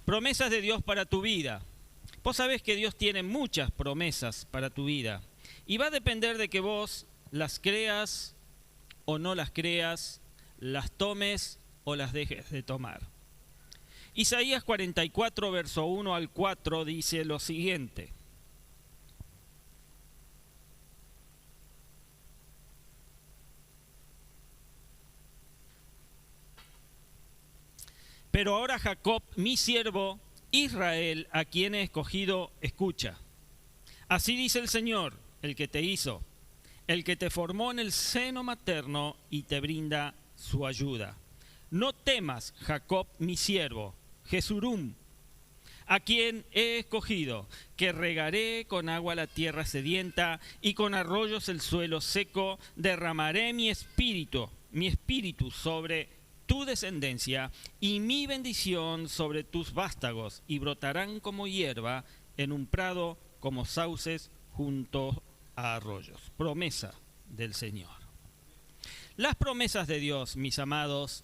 Promesas de Dios para tu vida. Vos sabés que Dios tiene muchas promesas para tu vida y va a depender de que vos las creas o no las creas, las tomes o las dejes de tomar. Isaías 44, verso 1 al 4 dice lo siguiente. Pero ahora Jacob, mi siervo, Israel, a quien he escogido, escucha. Así dice el Señor, el que te hizo, el que te formó en el seno materno y te brinda su ayuda. No temas, Jacob, mi siervo, Jesurum, a quien he escogido, que regaré con agua la tierra sedienta y con arroyos el suelo seco, derramaré mi espíritu sobre tu descendencia y mi bendición sobre tus vástagos, y brotarán como hierba en un prado, como sauces junto a arroyos. Promesa del Señor. Las promesas de Dios, mis amados,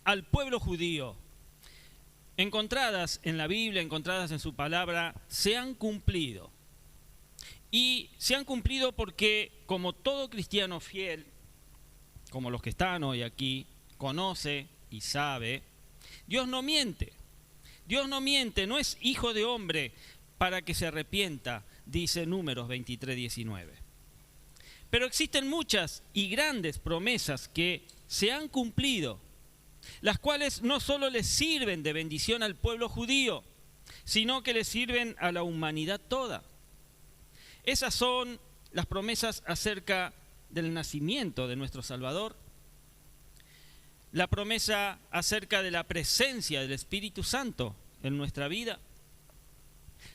al pueblo judío, encontradas en la Biblia, encontradas en su palabra, se han cumplido. Y se han cumplido porque, como todo cristiano fiel, como los que están hoy aquí, conoce y sabe, Dios no miente. Dios no miente, no es hijo de hombre para que se arrepienta, dice Números 23, 19. Pero existen muchas y grandes promesas que se han cumplido, las cuales no solo les sirven de bendición al pueblo judío, sino que les sirven a la humanidad toda. Esas son las promesas acerca del nacimiento de nuestro Salvador, la promesa acerca de la presencia del Espíritu Santo en nuestra vida.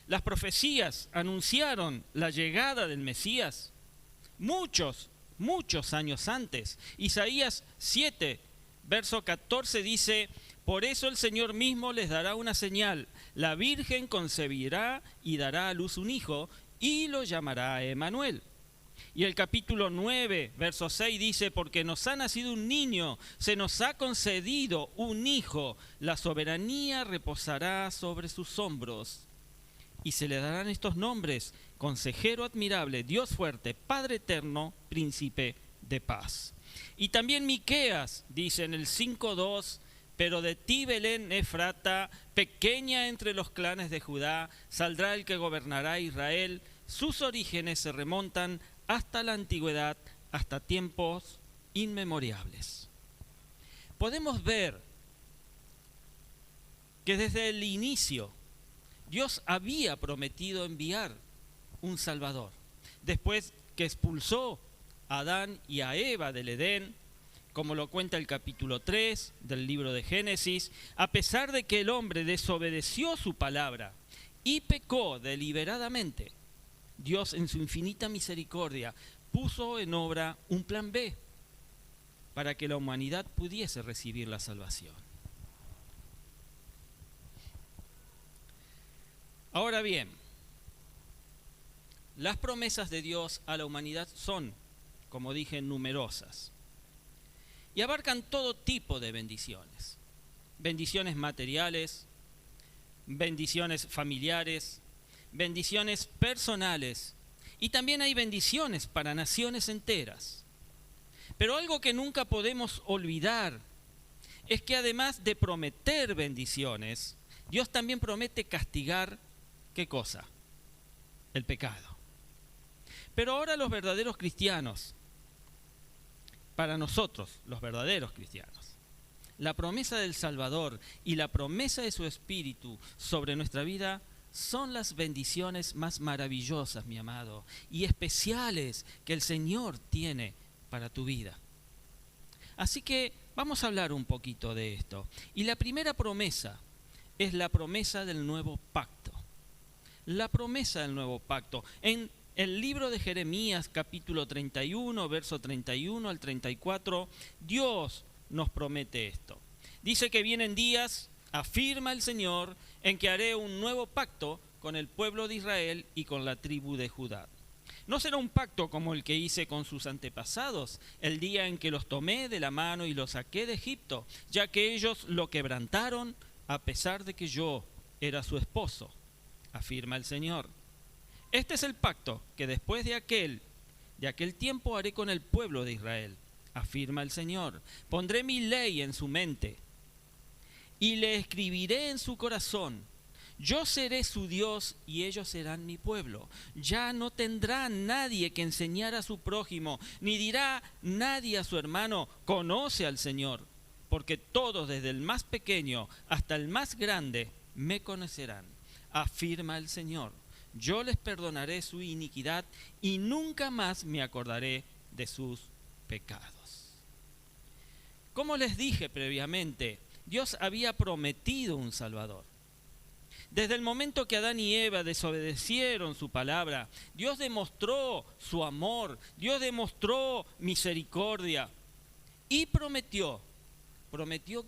Las profecías anunciaron la llegada del Mesías muchos años antes. Isaías 7, verso 14 dice: por eso el Señor mismo les dará una señal, la Virgen concebirá y dará a luz un hijo y lo llamará Emmanuel. Y el capítulo 9, verso 6 dice: porque nos ha nacido un niño, se nos ha concedido un hijo, la soberanía reposará sobre sus hombros. Y se le darán estos nombres: Consejero admirable, Dios fuerte, Padre eterno, Príncipe de paz. Y también Miqueas dice en el 5:2: pero de ti, Belén Efrata, pequeña entre los clanes de Judá, saldrá el que gobernará a Israel. Sus orígenes se remontan hasta la antigüedad, hasta tiempos inmemorables. Podemos ver que desde el inicio Dios había prometido enviar un Salvador. Después que expulsó a Adán y a Eva del Edén, como lo cuenta el capítulo 3 del libro de Génesis, a pesar de que el hombre desobedeció su palabra y pecó deliberadamente, Dios en su infinita misericordia puso en obra un plan B para que la humanidad pudiese recibir la salvación. Ahora bien, las promesas de Dios a la humanidad son, como dije, numerosas y abarcan todo tipo de bendiciones. Bendiciones materiales, bendiciones familiares, bendiciones personales, y también hay bendiciones para naciones enteras. Pero algo que nunca podemos olvidar es que además de prometer bendiciones, Dios también promete castigar, ¿qué cosa? El pecado. Pero ahora los verdaderos cristianos, para nosotros, los verdaderos cristianos, la promesa del Salvador y la promesa de su Espíritu sobre nuestra vida son las bendiciones más maravillosas, mi amado, y especiales que el Señor tiene para tu vida. Así que vamos a hablar un poquito de esto. Y la primera promesa es la promesa del nuevo pacto. La promesa del nuevo pacto. En el libro de Jeremías, capítulo 31, verso 31 al 34, Dios nos promete esto. Dice que vienen días, afirma el Señor, en que haré un nuevo pacto con el pueblo de Israel y con la tribu de Judá. No será un pacto como el que hice con sus antepasados, el día en que los tomé de la mano y los saqué de Egipto, ya que ellos lo quebrantaron a pesar de que yo era su esposo, afirma el Señor. Este es el pacto que después de aquel tiempo haré con el pueblo de Israel, afirma el Señor. Pondré mi ley en su mente y le escribiré en su corazón. Yo seré su Dios y ellos serán mi pueblo. Ya no tendrá nadie que enseñar a su prójimo, ni dirá nadie a su hermano, conoce al Señor, porque todos, desde el más pequeño hasta el más grande, me conocerán, afirma el Señor. Yo les perdonaré su iniquidad y nunca más me acordaré de sus pecados. Como les dije previamente, Dios había prometido un Salvador. Desde el momento que Adán y Eva desobedecieron su palabra, Dios demostró su amor, Dios demostró misericordia y prometió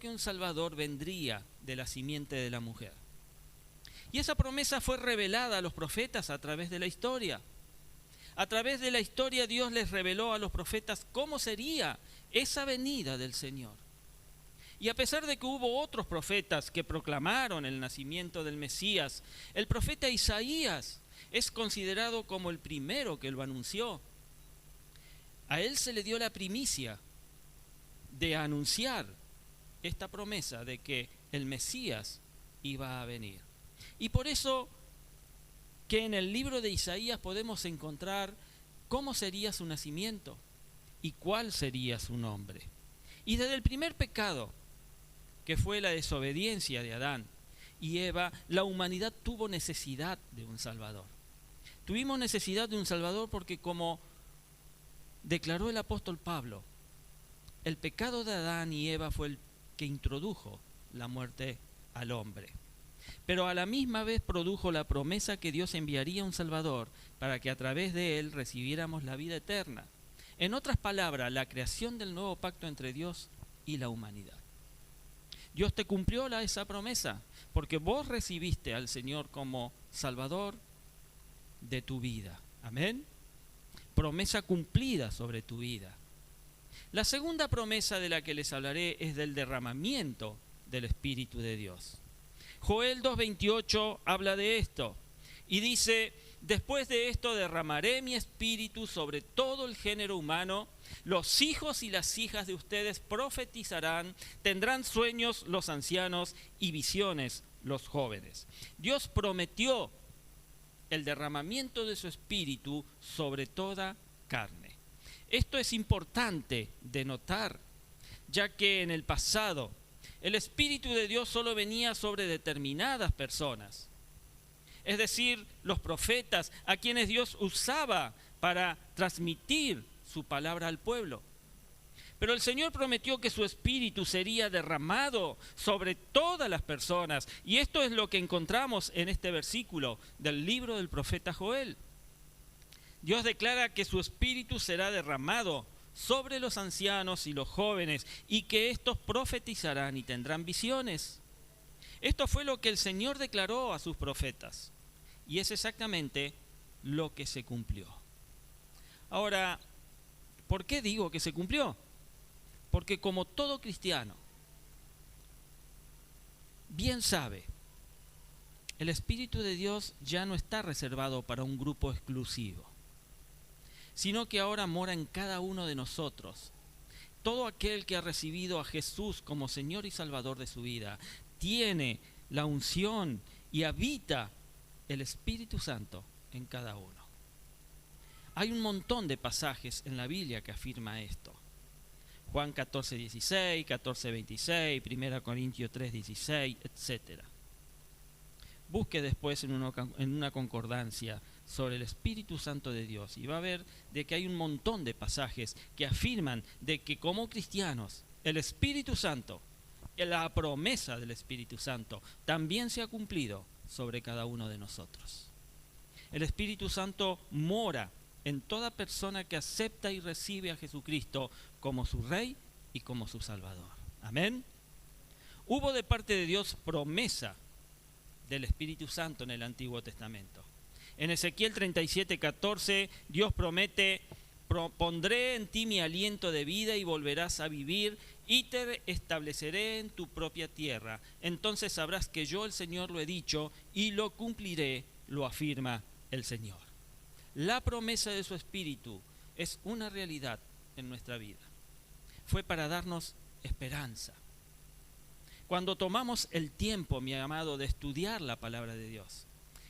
que un Salvador vendría de la simiente de la mujer. Y esa promesa fue revelada a los profetas a través de la historia. A través de la historia Dios les reveló a los profetas cómo sería esa venida del Señor. Y a pesar de que hubo otros profetas que proclamaron el nacimiento del Mesías, el profeta Isaías es considerado como el primero que lo anunció. A él se le dio la primicia de anunciar esta promesa de que el Mesías iba a venir. Y por eso que en el libro de Isaías podemos encontrar cómo sería su nacimiento y cuál sería su nombre. Y desde el primer pecado, que fue la desobediencia de Adán y Eva, la humanidad tuvo necesidad de un Salvador. Tuvimos necesidad de un Salvador porque, como declaró el apóstol Pablo, el pecado de Adán y Eva fue el que introdujo la muerte al hombre. Pero a la misma vez produjo la promesa que Dios enviaría un Salvador para que a través de él recibiéramos la vida eterna. En otras palabras, la creación del nuevo pacto entre Dios y la humanidad. Dios te cumplió esa promesa, porque vos recibiste al Señor como Salvador de tu vida. Amén. Promesa cumplida sobre tu vida. La segunda promesa de la que les hablaré es del derramamiento del Espíritu de Dios. Joel 2:28 habla de esto y dice: después de esto derramaré mi espíritu sobre todo el género humano. Los hijos y las hijas de ustedes profetizarán, tendrán sueños los ancianos y visiones los jóvenes. Dios prometió el derramamiento de su espíritu sobre toda carne. Esto es importante de notar, ya que en el pasado el Espíritu de Dios solo venía sobre determinadas personas. Es decir, los profetas, a quienes Dios usaba para transmitir su palabra al pueblo. Pero el Señor prometió que su Espíritu sería derramado sobre todas las personas. Y esto es lo que encontramos en este versículo del libro del profeta Joel. Dios declara que su Espíritu será derramado sobre los ancianos y los jóvenes, y que estos profetizarán y tendrán visiones. Esto fue lo que el Señor declaró a sus profetas, y es exactamente lo que se cumplió. Ahora, ¿por qué digo que se cumplió? Porque como todo cristiano bien sabe, el Espíritu de Dios ya no está reservado para un grupo exclusivo, sino que ahora mora en cada uno de nosotros. Todo aquel que ha recibido a Jesús como Señor y Salvador de su vida tiene la unción y habita el Espíritu Santo en cada uno. Hay un montón de pasajes en la Biblia que afirma esto. Juan 14:16, 14:26, 1 Corintios 3:16, etc. Busque después en una concordancia sobre el Espíritu Santo de Dios y va a ver de que hay un montón de pasajes que afirman de que como cristianos el Espíritu Santo, la promesa del Espíritu Santo, también se ha cumplido sobre cada uno de nosotros. El Espíritu Santo mora en toda persona que acepta y recibe a Jesucristo como su Rey y como su Salvador. Amén. Hubo de parte de Dios promesa del Espíritu Santo en el Antiguo Testamento. En Ezequiel 37:14, Dios promete: pondré en ti mi aliento de vida y volverás a vivir, y te estableceré en tu propia tierra. Entonces sabrás que yo, el Señor, lo he dicho y lo cumpliré, lo afirma el Señor. La promesa de su Espíritu es una realidad en nuestra vida. Fue para darnos esperanza. Cuando tomamos el tiempo, mi amado, de estudiar la palabra de Dios.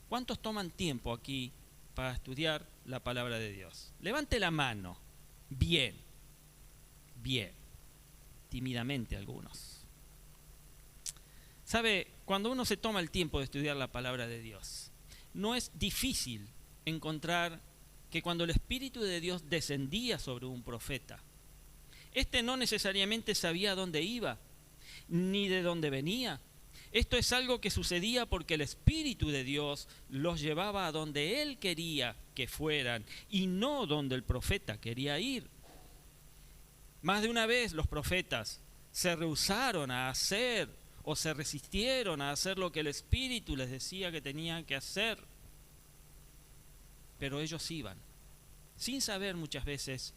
¿Cuántos toman tiempo aquí para estudiar la palabra de Dios? Levante la mano. Bien. Tímidamente algunos. ¿Sabe? Cuando uno se toma el tiempo de estudiar la palabra de Dios, no es difícil encontrar que cuando el Espíritu de Dios descendía sobre un profeta, este no necesariamente sabía dónde iba, ni de dónde venía. Esto es algo que sucedía porque el Espíritu de Dios los llevaba a donde Él quería que fueran y no donde el profeta quería ir. Más de una vez los profetas se rehusaron a hacer o se resistieron a hacer lo que el Espíritu les decía que tenían que hacer. Pero ellos iban, sin saber muchas veces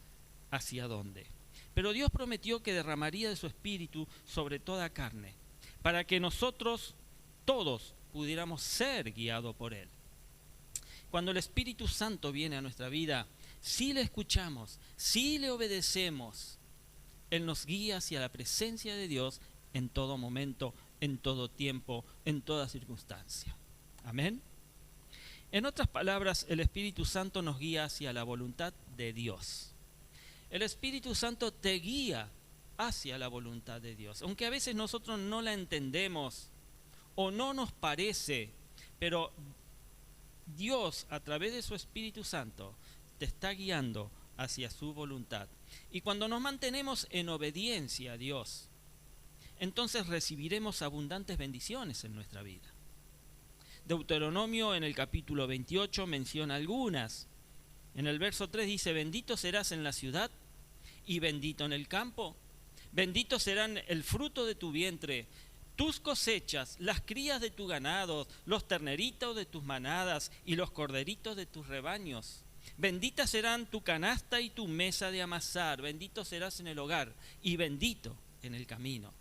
hacia dónde. Pero Dios prometió que derramaría de su Espíritu sobre toda carne, para que nosotros todos pudiéramos ser guiados por Él. Cuando el Espíritu Santo viene a nuestra vida, si le escuchamos, si le obedecemos, Él nos guía hacia la presencia de Dios en todo momento, en todo tiempo, en toda circunstancia. Amén. En otras palabras, el Espíritu Santo nos guía hacia la voluntad de Dios. El Espíritu Santo te guía hacia la voluntad de Dios. Aunque a veces nosotros no la entendemos o no nos parece, pero Dios a través de su Espíritu Santo te está guiando hacia su voluntad. Y cuando nos mantenemos en obediencia a Dios, entonces recibiremos abundantes bendiciones en nuestra vida. Deuteronomio en el capítulo 28 menciona algunas. En el verso 3 dice: bendito serás en la ciudad y bendito en el campo. Bendito serán el fruto de tu vientre, tus cosechas, las crías de tu ganado, los terneritos de tus manadas y los corderitos de tus rebaños. Bendita serán tu canasta y tu mesa de amasar. Bendito serás en el hogar y bendito en el camino.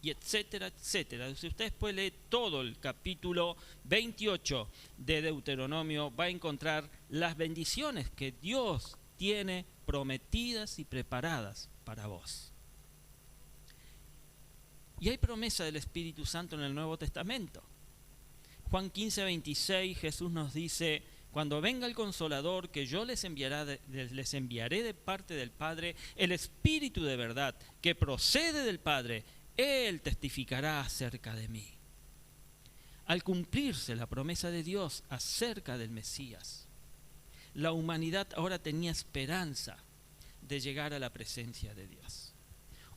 Y etcétera, etcétera. Si usted después lee todo el capítulo 28 de Deuteronomio, va a encontrar las bendiciones que Dios tiene prometidas y preparadas para vos. Y hay promesa del Espíritu Santo en el Nuevo Testamento. Juan 15, 26, Jesús nos dice: cuando venga el Consolador que yo les enviaré de parte del Padre, el Espíritu de verdad que procede del Padre, Él testificará acerca de mí. Al cumplirse la promesa de Dios acerca del Mesías, la humanidad ahora tenía esperanza de llegar a la presencia de Dios.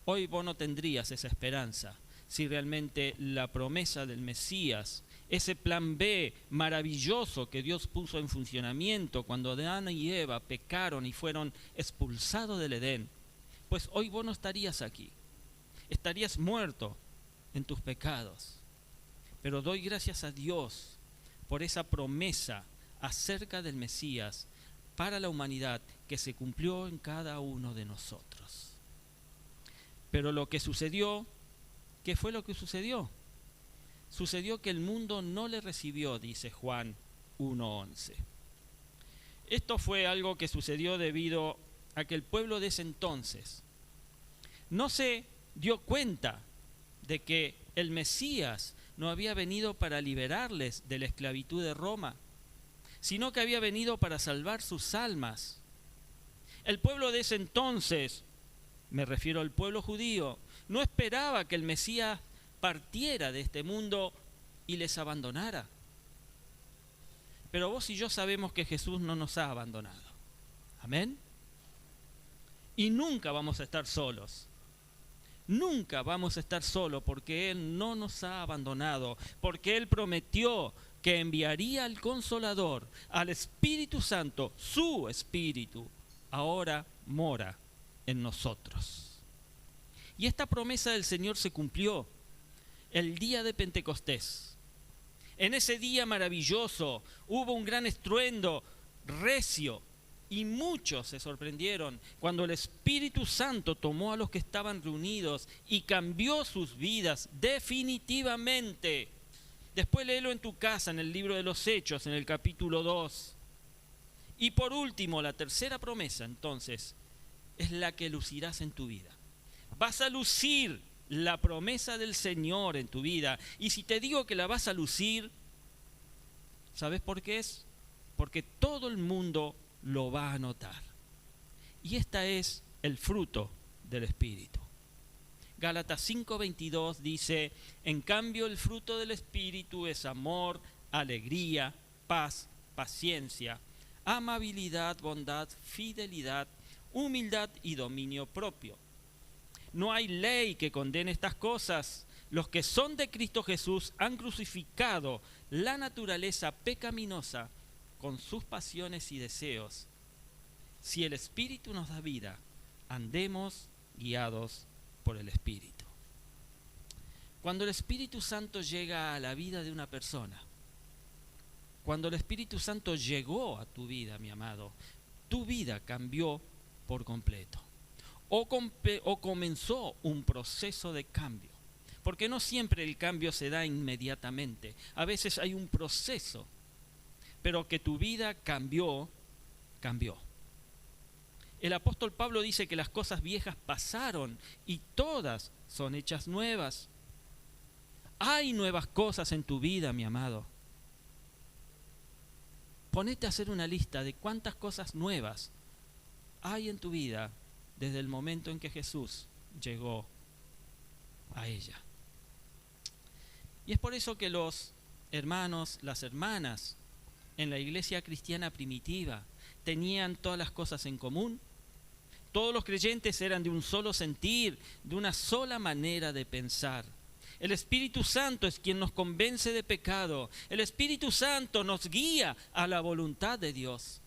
Hoy vos no tendrías esa esperanza si realmente la promesa del Mesías, ese plan B maravilloso que Dios puso en funcionamiento cuando Adán y Eva pecaron y fueron expulsados del Edén, pues hoy vos no estarías aquí. Estarías muerto en tus pecados. Pero doy gracias a Dios por esa promesa acerca del Mesías para la humanidad que se cumplió en cada uno de nosotros. Pero lo que sucedió, ¿qué fue lo que sucedió? Sucedió que el mundo no le recibió, dice Juan 1:11. Esto fue algo que sucedió debido a que el pueblo de ese entonces no se dio cuenta de que el Mesías no había venido para liberarles de la esclavitud de Roma, sino que había venido para salvar sus almas. El pueblo de ese entonces, me refiero al pueblo judío, no esperaba que el Mesías partiera de este mundo y les abandonara. Pero vos y yo sabemos que Jesús no nos ha abandonado. Amén. Y nunca vamos a estar solos. Nunca vamos a estar solos porque Él no nos ha abandonado, porque Él prometió que enviaría al Consolador, al Espíritu Santo, su Espíritu, ahora mora en nosotros. Y esta promesa del Señor se cumplió el día de Pentecostés. En ese día maravilloso hubo un gran estruendo recio Y muchos se sorprendieron cuando el Espíritu Santo tomó a los que estaban reunidos y cambió sus vidas definitivamente. Después léelo en tu casa, en el libro de los Hechos, en el capítulo 2. Y por último, la tercera promesa, entonces, es la que lucirás en tu vida. Vas a lucir la promesa del Señor en tu vida. Y si te digo que la vas a lucir, ¿sabes por qué es? Porque todo el mundo lo va a notar. Y esta es el fruto del Espíritu. Gálatas 5:22 dice: en cambio el fruto del Espíritu es amor, alegría, paz, paciencia, amabilidad, bondad, fidelidad, humildad y dominio propio. No hay ley que condene estas cosas. Los que son de Cristo Jesús han crucificado la naturaleza pecaminosa con sus pasiones y deseos. Si el Espíritu nos da vida, andemos guiados por el Espíritu. Cuando el Espíritu Santo llega a la vida de una persona, cuando el Espíritu Santo llegó a tu vida, mi amado, tu vida cambió por completo. O comenzó un proceso de cambio. Porque no siempre el cambio se da inmediatamente. A veces hay un proceso. Pero que tu vida cambió. El apóstol Pablo dice que las cosas viejas pasaron y todas son hechas nuevas. Hay nuevas cosas en tu vida, mi amado. Ponete a hacer una lista de cuántas cosas nuevas hay en tu vida desde el momento en que Jesús llegó a ella. Y es por eso que los hermanos, las hermanas en la iglesia cristiana primitiva tenían todas las cosas en común. Todos los creyentes eran de un solo sentir, de una sola manera de pensar. El Espíritu Santo es quien nos convence de pecado. El Espíritu Santo nos guía a la voluntad de Dios.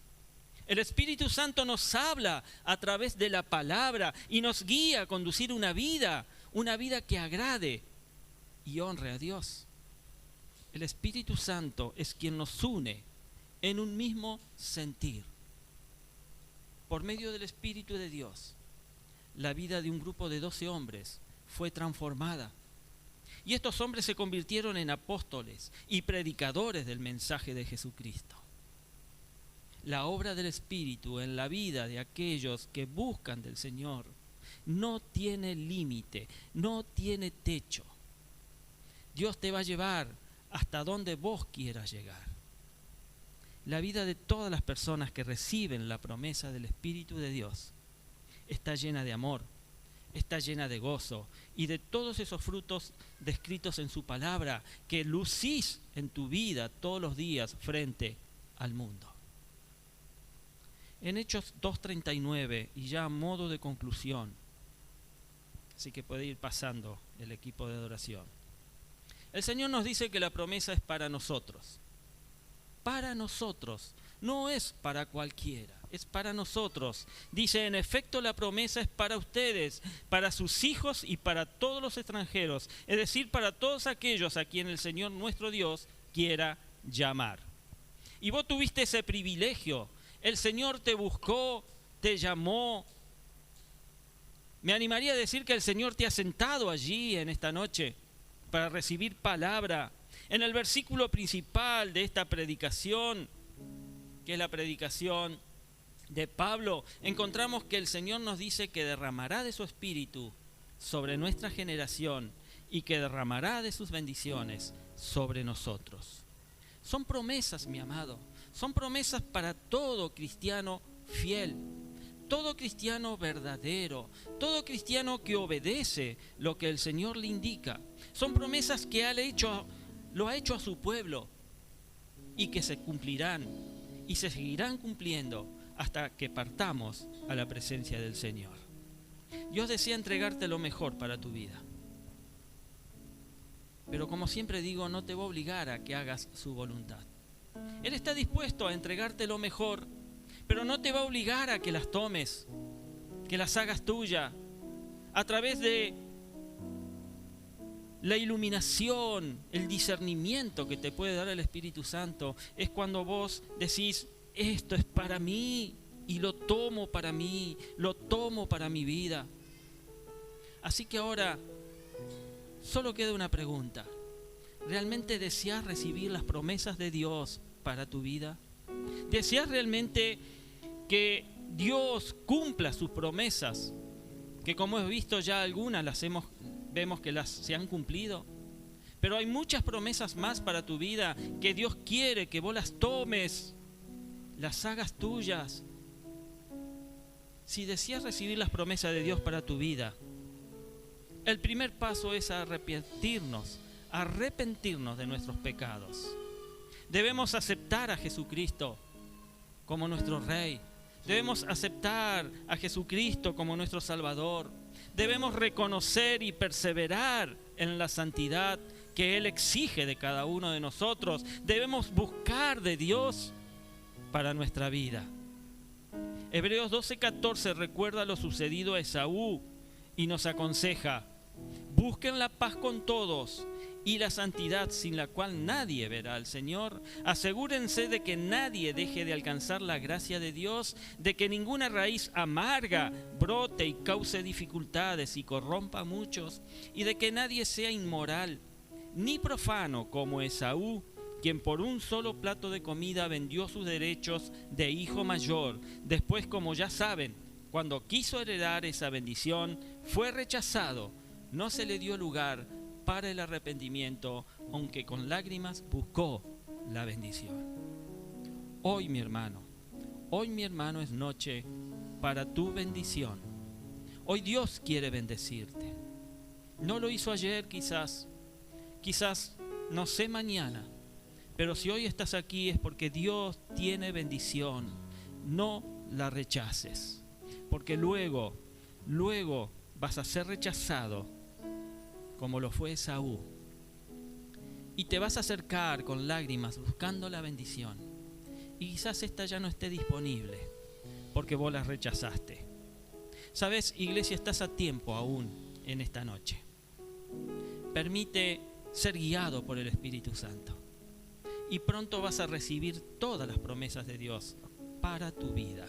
El Espíritu Santo nos habla a través de la palabra y nos guía a conducir una vida que agrade y honre a Dios. El Espíritu Santo es quien nos une en un mismo sentir. Por medio del Espíritu de Dios, la vida de un grupo de 12 hombres fue transformada. Y estos hombres se convirtieron en apóstoles y predicadores del mensaje de Jesucristo. La obra del Espíritu en la vida de aquellos que buscan del Señor no tiene límite, no tiene techo. Dios te va a llevar hasta donde vos quieras llegar. La vida de todas las personas que reciben la promesa del Espíritu de Dios está llena de amor, está llena de gozo y de todos esos frutos descritos en su palabra que lucís en tu vida todos los días frente al mundo. En Hechos 2:39, y ya a modo de conclusión, así que puede ir pasando el equipo de adoración. El Señor nos dice que la promesa es para nosotros. Para nosotros, no es para cualquiera, es para nosotros. Dice, en efecto, la promesa es para ustedes, para sus hijos y para todos los extranjeros, es decir, para todos aquellos a quien el Señor nuestro Dios quiera llamar. Y vos tuviste ese privilegio. El Señor te buscó, te llamó. Me animaría a decir que el Señor te ha sentado allí en esta noche para recibir palabra. En el versículo principal de esta predicación, que es la predicación de Pablo, encontramos que el Señor nos dice que derramará de su Espíritu sobre nuestra generación y que derramará de sus bendiciones sobre nosotros. Son promesas, mi amado, son promesas para todo cristiano fiel, todo cristiano verdadero, todo cristiano que obedece lo que el Señor le indica. Son promesas que lo ha hecho a su pueblo y que se cumplirán y se seguirán cumpliendo hasta que partamos a la presencia del Señor. Dios desea entregarte lo mejor para tu vida. Pero como siempre digo, no te va a obligar a que hagas su voluntad. Él está dispuesto a entregarte lo mejor, pero no te va a obligar a que las tomes, que las hagas tuya. A través de la iluminación, el discernimiento que te puede dar el Espíritu Santo, es cuando vos decís, esto es para mí, y lo tomo para mí, lo tomo para mi vida. Así que ahora solo queda una pregunta. ¿Realmente deseas recibir las promesas de Dios para tu vida? ¿Deseas realmente que Dios cumpla sus promesas? Que como hemos visto ya algunas vemos que se han cumplido. Pero hay muchas promesas más para tu vida que Dios quiere que vos las tomes, las hagas tuyas. Si deseas recibir las promesas de Dios para tu vida, el primer paso es arrepentirnos de nuestros pecados. Debemos aceptar a Jesucristo como nuestro Rey. Debemos aceptar a Jesucristo como nuestro Salvador. Debemos reconocer y perseverar en la santidad que Él exige de cada uno de nosotros. Debemos buscar de Dios para nuestra vida. Hebreos 12:14 recuerda lo sucedido a Esaú y nos aconseja: busquen la paz con todos y la santidad sin la cual nadie verá al Señor. Asegúrense de que nadie deje de alcanzar la gracia de Dios, de que ninguna raíz amarga brote y cause dificultades y corrompa a muchos, y de que nadie sea inmoral ni profano como Esaú, quien por un solo plato de comida vendió sus derechos de hijo mayor. Después, como ya saben, cuando quiso heredar esa bendición, fue rechazado. No se le dio lugar para el arrepentimiento, aunque con lágrimas buscó la bendición. Hoy, mi hermano es noche para tu bendición. Hoy Dios quiere bendecirte. No lo hizo ayer, quizás no sé mañana, pero si hoy estás aquí es porque Dios tiene bendición. No la rechaces, porque luego vas a ser rechazado como lo fue Esaú, y te vas a acercar con lágrimas buscando la bendición, y quizás esta ya no esté disponible porque vos la rechazaste. Sabes, iglesia, estás a tiempo aún en esta noche. Permite ser guiado por el Espíritu Santo y pronto vas a recibir todas las promesas de Dios para tu vida.